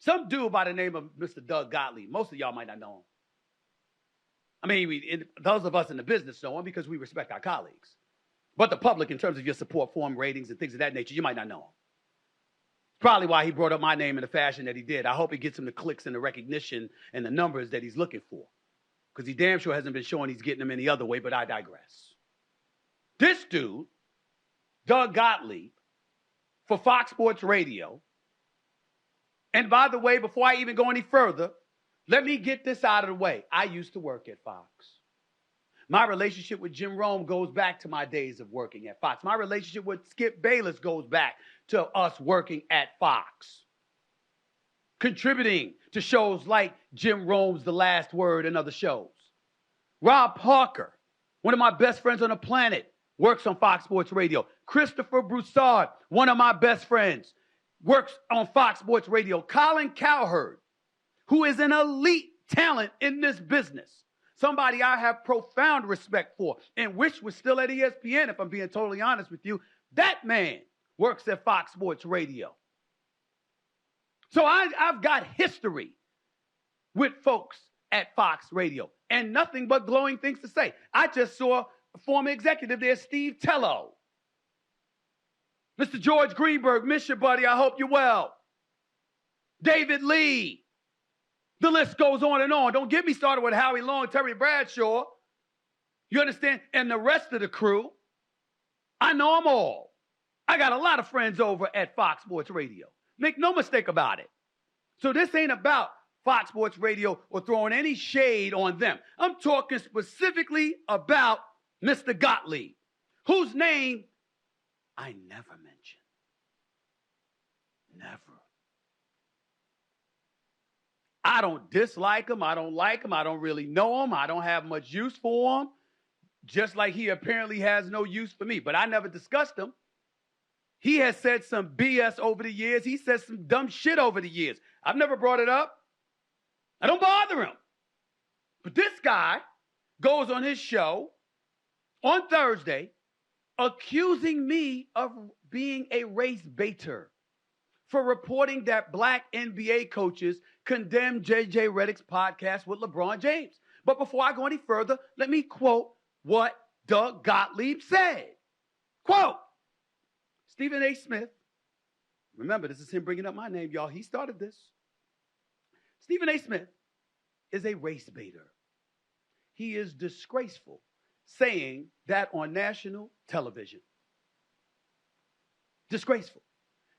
Some dude by the name of Mr. Doug Gottlieb. Most of y'all might not know him. I mean, those of us in the business know him because we respect our colleagues. But the public, in terms of your support for him, ratings, and things of that nature, you might not know him. Probably why he brought up my name in the fashion that he did. I hope it gets him the clicks and the recognition and the numbers that he's looking for. Because he damn sure hasn't been showing he's getting them any other way, but I digress. This dude, Doug Gottlieb, for Fox Sports Radio, and by the way, before I even go any further, let me get this out of the way. I used to work at Fox. My relationship with Jim Rome goes back to my days of working at Fox. My relationship with Skip Bayless goes back to us working at Fox, contributing to shows like Jim Rome's The Last Word and other shows. Rob Parker, one of my best friends on the planet, works on Fox Sports Radio. Christopher Broussard, one of my best friends, works on Fox Sports Radio. Colin Cowherd, who is an elite talent in this business, somebody I have profound respect for and wish was still at ESPN, if I'm being totally honest with you. That man works at Fox Sports Radio. So I've got history with folks at Fox Radio and nothing but glowing things to say. I just saw a former executive there, Steve Tello. Mr. George Greenberg, miss you, buddy. I hope you're well. David Lee. The list goes on and on. Don't get me started with Howie Long, Terry Bradshaw. You understand? And the rest of the crew. I know them all. I got a lot of friends over at Fox Sports Radio. Make no mistake about it. So this ain't about Fox Sports Radio or throwing any shade on them. I'm talking specifically about Mr. Gottlieb, whose name I never mention. Never. I don't dislike him. I don't like him. I don't really know him. I don't have much use for him. Just like he apparently has no use for me. But I never discussed him. He has said some BS over the years. He said some dumb shit over the years. I've never brought it up. I don't bother him. But this guy goes on his show on Thursday accusing me of being a race baiter for reporting that black NBA coaches condemned J.J. Redick's podcast with LeBron James. But before I go any further, let me quote what Doug Gottlieb said. Quote, Stephen A. Smith, remember, this is him bringing up my name, y'all. He started this. Stephen A. Smith is a race baiter. He is disgraceful saying that on national television. Disgraceful.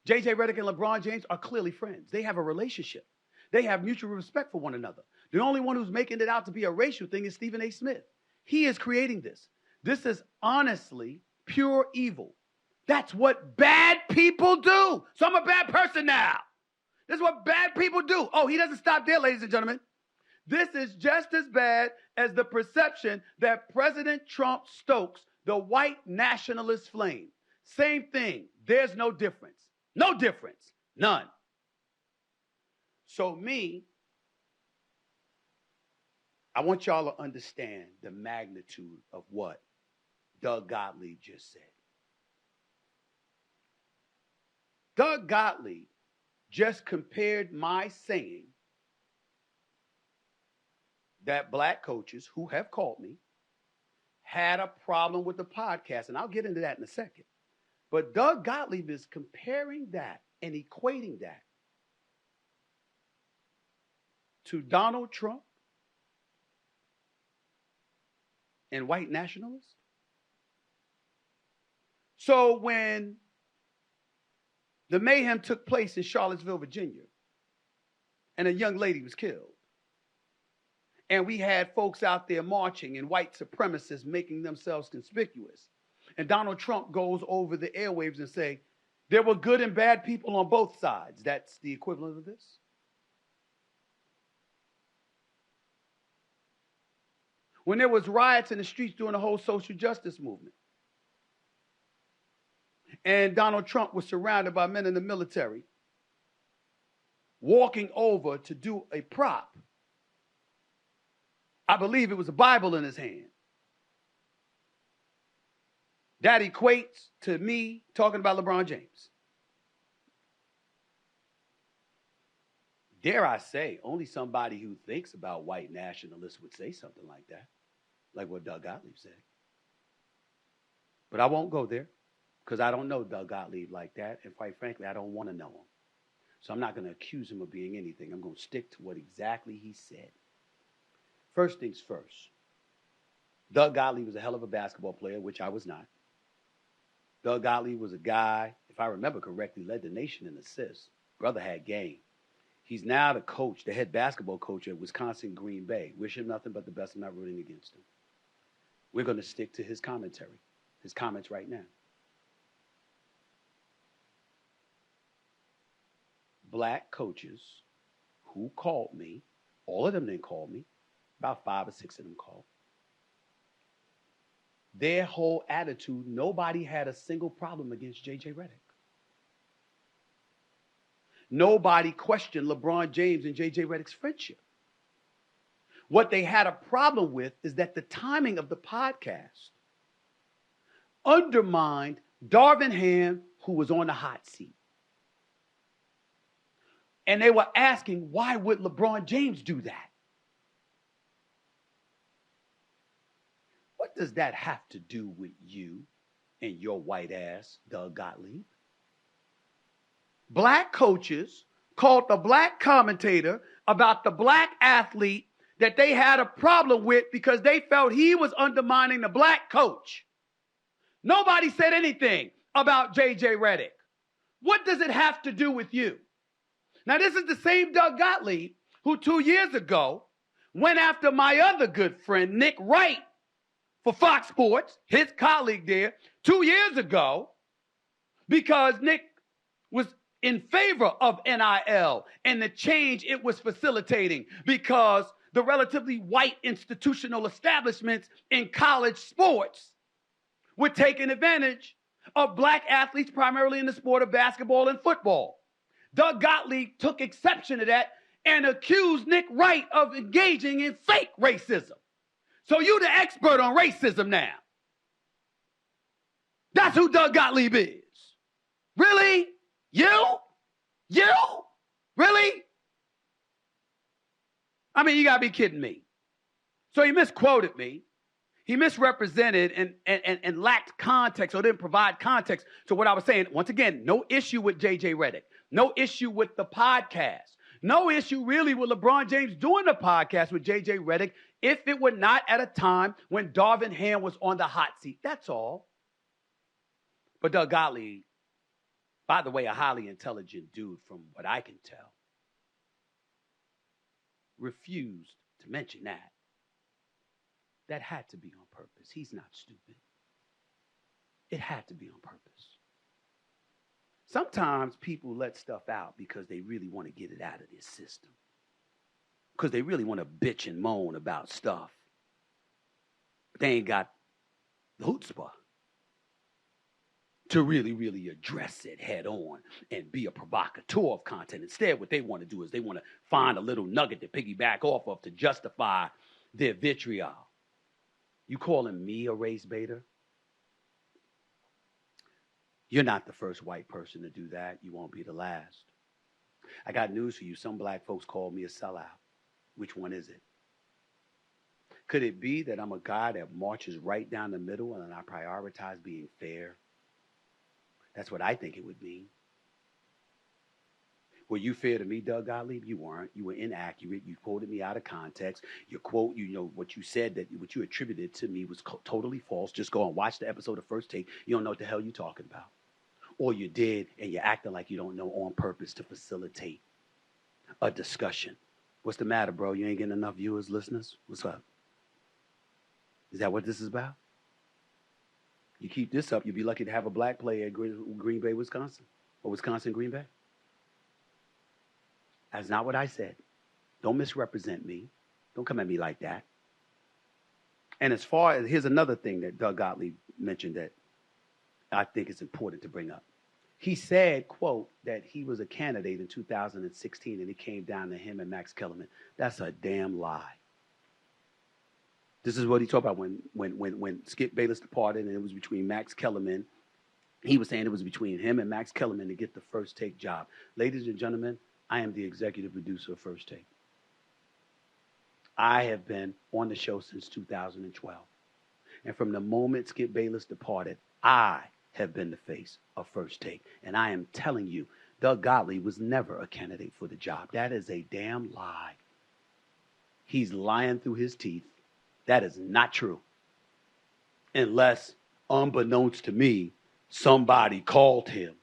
J.J. Redick and LeBron James are clearly friends. They have a relationship. They have mutual respect for one another. The only one who's making it out to be a racial thing is Stephen A. Smith. He is creating this. This is honestly pure evil. That's what bad people do. So I'm a bad person now. This is what bad people do. Oh, he doesn't stop there, ladies and gentlemen. This is just as bad as the perception that President Trump stokes the white nationalist flame. Same thing. There's no difference. No difference. None. So I want y'all to understand the magnitude of what Doug Gottlieb just said. Doug Gottlieb just compared my saying that black coaches who have called me had a problem with the podcast, and I'll get into that in a second. But Doug Gottlieb is comparing that and equating that to Donald Trump and white nationalists. So when the mayhem took place in Charlottesville, Virginia, and a young lady was killed, and we had folks out there marching and white supremacists making themselves conspicuous, and Donald Trump goes over the airwaves and say, there were good and bad people on both sides. That's the equivalent of this. When there was riots in the streets during the whole social justice movement, and Donald Trump was surrounded by men in the military, walking over to do a prop. I believe it was a Bible in his hand. That equates to me talking about LeBron James. dare I say, only somebody who thinks about white nationalists would say something like that, like what Doug Gottlieb said. But I won't go there because I don't know Doug Gottlieb like that. And quite frankly, I don't want to know him. So I'm not going to accuse him of being anything. I'm going to stick to what exactly he said. First things first. Doug Gottlieb was a hell of a basketball player, which I was not. Doug Gottlieb was a guy, if I remember correctly, led the nation in assists. Brother had game. He's now the coach, the head basketball coach at Wisconsin Green Bay. Wish him nothing but the best. I'm not rooting against him. We're going to stick to his commentary, his comments right now. Black coaches who called me, all of them didn't call me, about 5 or 6 of them called. Their whole attitude, nobody had a single problem against J.J. Redick. Nobody questioned LeBron James and J.J. Redick's friendship. What they had a problem with is that the timing of the podcast undermined Darvin Ham, who was on the hot seat. And they were asking, why would LeBron James do that? What does that have to do with you and your white ass, Doug Gottlieb? Black coaches called the black commentator about the black athlete that they had a problem with because they felt he was undermining the black coach. Nobody said anything about J.J. Redick. What does it have to do with you? Now, this is the same Doug Gottlieb who 2 years ago went after my other good friend, Nick Wright, for Fox Sports, his colleague there, 2 years ago, because Nick was in favor of NIL and the change it was facilitating because the relatively white institutional establishments in college sports were taking advantage of black athletes, primarily in the sport of basketball and football. Doug Gottlieb took exception to that and accused Nick Wright of engaging in fake racism. So you the expert on racism now. That's who Doug Gottlieb is. Really? You? Really? I mean, you got to be kidding me. So he misquoted me. He misrepresented and lacked context or didn't provide context to what I was saying. Once again, no issue with J.J. Redick. No issue with the podcast. No issue really with LeBron James doing the podcast with J.J. Redick if it were not at a time when Darvin Ham was on the hot seat. That's all. But Doug Gottlieb, by the way, a highly intelligent dude from what I can tell, refused to mention that. That had to be on purpose. He's not stupid. It had to be on purpose. Sometimes people let stuff out because they really want to get it out of their system. Because they really want to bitch and moan about stuff. But they ain't got the chutzpah to really address it head on and be a provocateur of content. Instead, what they want to do is they want to find a little nugget to piggyback off of to justify their vitriol. You calling me a race baiter? You're not the first white person to do that. You won't be the last. I got news for you. Some black folks call me a sellout. Which one is it? Could it be that I'm a guy that marches right down the middle and I prioritize being fair? That's what I think it would mean. Were you fair to me, Doug Gottlieb? You weren't. You were inaccurate. You quoted me out of context. Your quote, what you said, that what you attributed to me was totally false. Just go and watch the episode of First Take. You don't know what the hell you're talking about. Or you did, and you're acting like you don't know on purpose to facilitate a discussion. What's the matter, bro? You ain't getting enough viewers, listeners? What's up? Is that what this is about? You keep this up, you'll be lucky to have a black player at Green Bay, Wisconsin, or Wisconsin, Green Bay. That's not what I said. Don't misrepresent me. Don't come at me like that. And as far as, here's another thing that Doug Gottlieb mentioned that I think is important to bring up. He said, quote, that he was a candidate in 2016 and it came down to him and Max Kellerman. That's a damn lie. This is what he talked about when Skip Bayless departed and it was between Max Kellerman. He was saying it was between him and Max Kellerman to get the First Take job. Ladies and gentlemen, I am the executive producer of First Take. I have been on the show since 2012. And from the moment Skip Bayless departed, I have been the face of First Take. And I am telling you, Doug Gottlieb was never a candidate for the job. That is a damn lie. He's lying through his teeth. That is not true. Unless, unbeknownst to me, somebody called him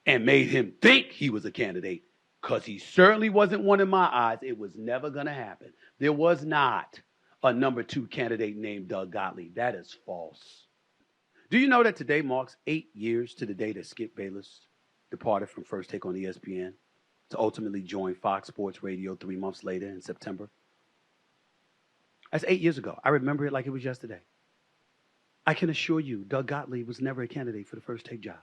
and made him think he was a candidate, because he certainly wasn't one in my eyes. It was never going to happen. There was not a number 2 candidate named Doug Gottlieb. That is false. Do you know that today marks 8 years to the day that Skip Bayless departed from First Take on ESPN to ultimately join Fox Sports Radio 3 months later in September? That's 8 years ago. I remember it like it was yesterday. I can assure you, Doug Gottlieb was never a candidate for the First Take job.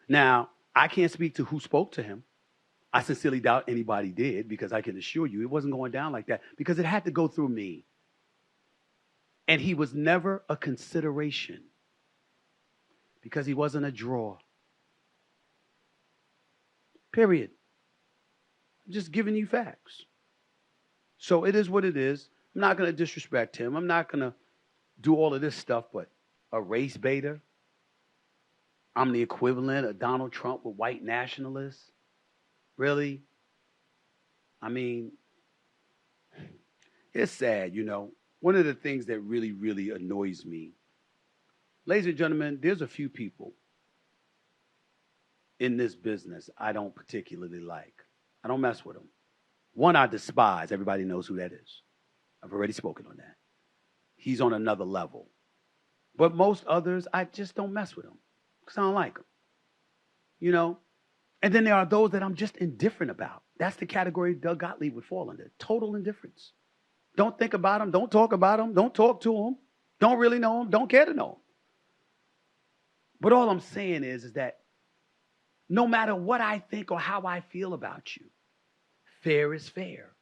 Now, I can't speak to who spoke to him. I sincerely doubt anybody did, because I can assure you it wasn't going down like that, because it had to go through me. And he was never a consideration because he wasn't a draw. Period. I'm just giving you facts. So it is what it is. I'm not going to disrespect him. I'm not going to do all of this stuff, but a race baiter. I'm the equivalent of Donald Trump with white nationalists. Really? I mean, it's sad, you know. One of the things that really, really annoys me, ladies and gentlemen, there's a few people in this business I don't particularly like. I don't mess with them. One I despise. Everybody knows who that is. I've already spoken on that. He's on another level. But most others, I just don't mess with them because I don't like them. You know? And then there are those that I'm just indifferent about. That's the category Doug Gottlieb would fall under. Total indifference. Don't think about him. Don't talk about him. Don't talk to him. Don't really know him. Don't care to know him. But all I'm saying is that no matter what I think or how I feel about you, fair is fair.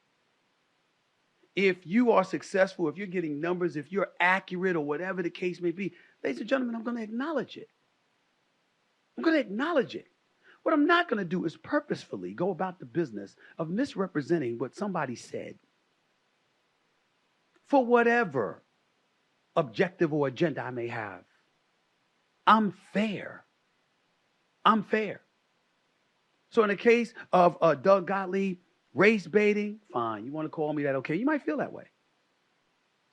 If you are successful, if you're getting numbers, if you're accurate or whatever the case may be, ladies and gentlemen, I'm going to acknowledge it. I'm going to acknowledge it. What I'm not going to do is purposefully go about the business of misrepresenting what somebody said for whatever objective or agenda I may have. I'm fair. I'm fair. So in the case of Doug Gottlieb, race baiting, fine. You want to call me that? Okay. You might feel that way.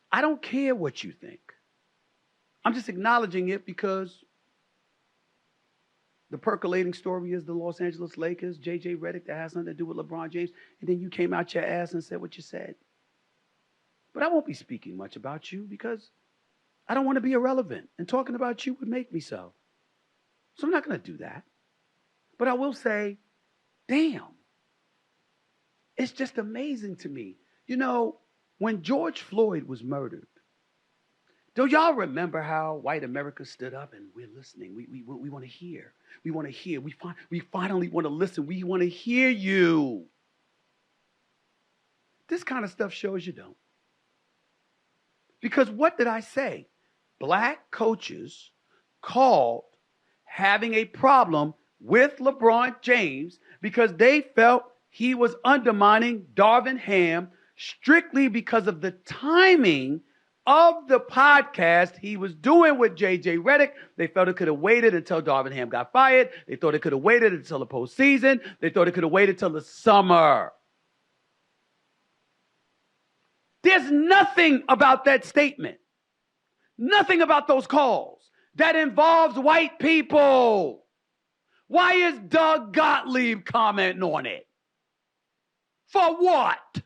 I don't care what you think. I'm just acknowledging it because the percolating story is the Los Angeles Lakers, J.J. Redick, that has nothing to do with LeBron James. And then you came out your ass and said what you said. But I won't be speaking much about you because I don't want to be irrelevant. And talking about you would make me so. So I'm not going to do that. But I will say, damn, it's just amazing to me. You know, when George Floyd was murdered, do y'all remember how white America stood up and we're listening? We want to hear. We want to hear. We finally want to listen. We want to hear you. This kind of stuff shows you don't. Because what did I say? Black coaches called having a problem with LeBron James because they felt he was undermining Darvin Ham strictly because of the timing of the podcast he was doing with J.J. Redick. They felt it could have waited until Darvin Ham got fired. They thought it could have waited until the postseason. They thought it could have waited till the summer. There's nothing about that statement, nothing about those calls that involves white people. Why is Doug Gottlieb commenting on it? For what?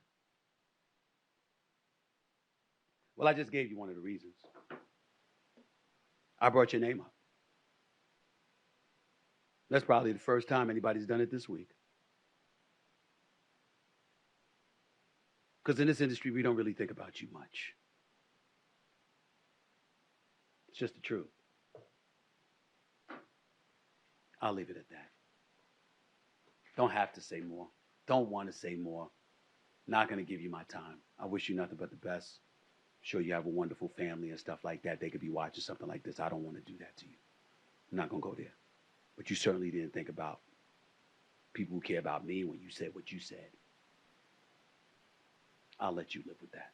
Well, I just gave you one of the reasons. I brought your name up. That's probably the first time anybody's done it this week. Because in this industry, we don't really think about you much. It's just the truth. I'll leave it at that. Don't have to say more. Don't want to say more. Not going to give you my time. I wish you nothing but the best. I'm sure you have a wonderful family and stuff like that. They could be watching something like this. I don't want to do that to you. I'm not going to go there. But you certainly didn't think about people who care about me when you said what you said. I'll let you live with that.